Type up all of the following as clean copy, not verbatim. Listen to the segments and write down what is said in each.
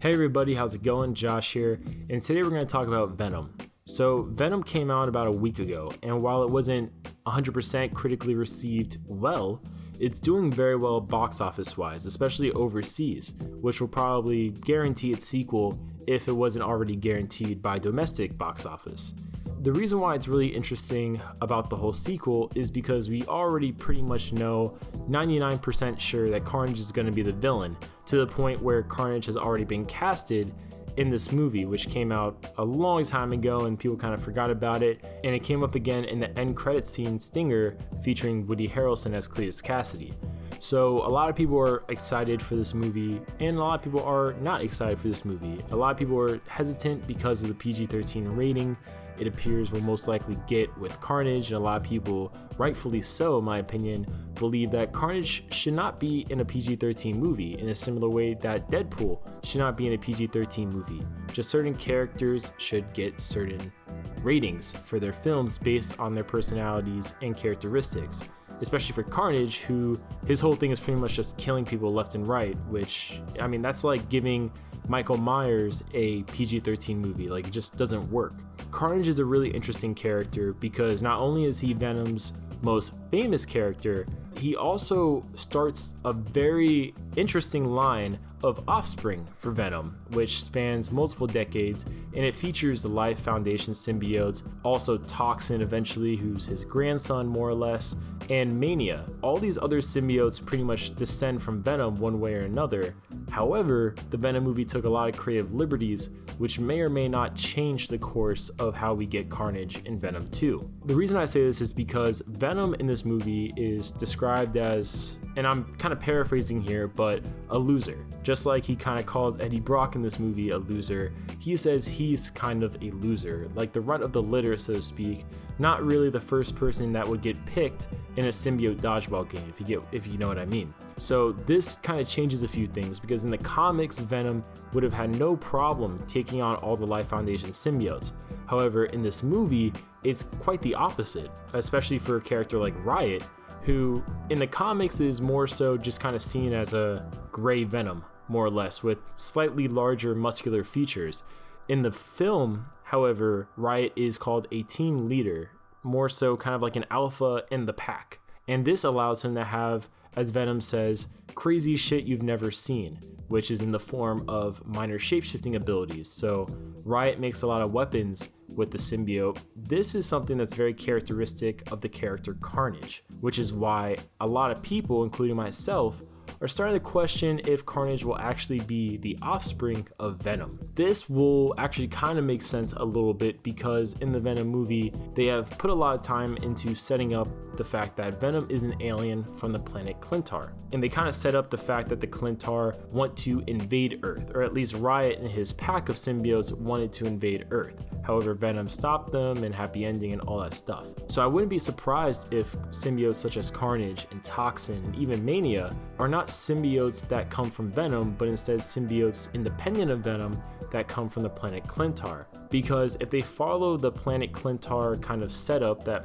Hey everybody, how's it going? Josh here, and today we're going to talk about Venom. So Venom came out about a week ago, and while it wasn't 100% critically received well, it's doing very well box office wise, especially overseas, which will probably guarantee its sequel if it wasn't already guaranteed by domestic box office. The reason why it's really interesting about the whole sequel is because we already pretty much know 99% sure that Carnage is going to be the villain, to the point where Carnage has already been casted in this movie, which came out a long time ago and people kind of forgot about it, and it came up again in the end credits scene stinger featuring Woody Harrelson as Cletus Cassidy. So a lot of people are excited for this movie, and a lot of people are not excited for this movie. A lot of people are hesitant because of the PG-13 rating it appears will most likely get with Carnage, and a lot of people, rightfully so in my opinion, believe that Carnage should not be in a PG-13 movie in a similar way that Deadpool should not be in a PG-13 movie. Just certain characters should get certain ratings for their films based on their personalities and characteristics. Especially for Carnage, who his whole thing is pretty much just killing people left and right, which, I mean, that's like giving Michael Myers a PG-13 movie. Like, it just doesn't work. Carnage is a really interesting character because not only is he Venom's most famous character, he also starts a very interesting line of offspring for Venom, which spans multiple decades, and it features the Life Foundation symbiotes, also Toxin eventually, who's his grandson more or less, and Mania. All these other symbiotes pretty much descend from Venom one way or another. However, the Venom movie took a lot of creative liberties, which may or may not change the course of how we get Carnage in Venom 2. The reason I say this is because Venom in this movie is described as, and I'm kind of paraphrasing here, but a loser. Just like he kind of calls Eddie Brock in this movie a loser, he says he's kind of a loser, like the runt of the litter, so to speak, not really the first person that would get picked in a symbiote dodgeball game, if you know what I mean. So this kind of changes a few things, because in the comics, Venom would have had no problem taking on all the Life Foundation symbiotes. However, in this movie, it's quite the opposite, especially for a character like Riot, who in the comics is more so just kind of seen as a gray Venom, more or less, with slightly larger muscular features. In the film, however, Riot is called a team leader, more so kind of like an alpha in the pack. And this allows him to have, as Venom says, crazy shit you've never seen, which is in the form of minor shapeshifting abilities. So Riot makes a lot of weapons with the symbiote. This is something that's very characteristic of the character Carnage, which is why a lot of people, including myself, are starting to question if Carnage will actually be the offspring of Venom. This will actually kind of make sense a little bit, because in the Venom movie, they have put a lot of time into setting up the fact that Venom is an alien from the planet Klyntar. And they kind of set up the fact that the Klyntar want to invade Earth, or at least Riot and his pack of symbiotes wanted to invade Earth. However, Venom stopped them, and happy ending and all that stuff. So I wouldn't be surprised if symbiotes such as Carnage and Toxin and even Mania are not symbiotes that come from Venom, but instead symbiotes independent of Venom that come from the planet Klyntar. Because if they follow the planet Klyntar kind of setup that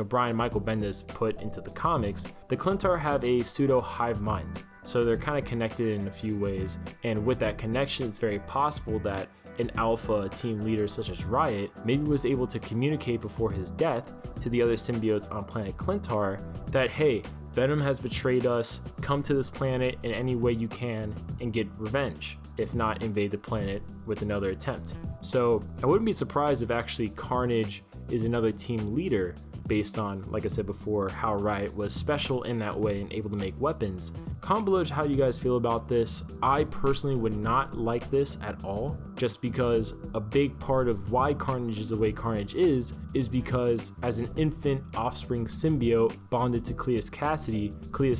Brian Michael Bendis put into the comics, the Klyntar have a pseudo hive mind. So they're kind of connected in a few ways, and with that connection, it's very possible that an alpha team leader such as Riot maybe was able to communicate before his death to the other symbiotes on planet Klyntar that, hey, Venom has betrayed us, come to this planet in any way you can and get revenge, if not invade the planet with another attempt. So I wouldn't be surprised if actually Carnage is another team leader, based on, like I said before, how Riot was special in that way and able to make weapons. Comment below how you guys feel about this. I personally would not like this at all, just because a big part of why Carnage is the way Carnage is because as an infant offspring symbiote bonded to Cletus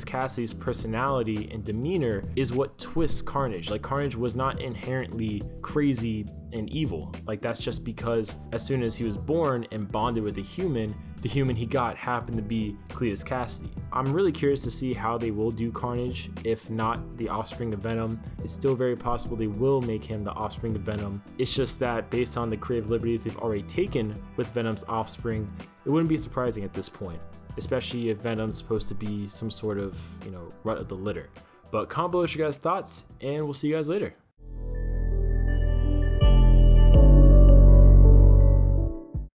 Cassidy's personality and demeanor is what twists Carnage. Like, Carnage was not inherently crazy and evil. Like, that's just because as soon as he was born and bonded with a human, the human he got happened to be Cletus Cassidy. I'm really curious to see how they will do Carnage, if not the offspring of Venom. It's still very possible they will make him the offspring of Venom. It's just that based on the creative liberties they've already taken with Venom's offspring, it wouldn't be surprising at this point, especially if Venom's supposed to be some sort of, runt of the litter. But comment below your guys' thoughts, and we'll see you guys later.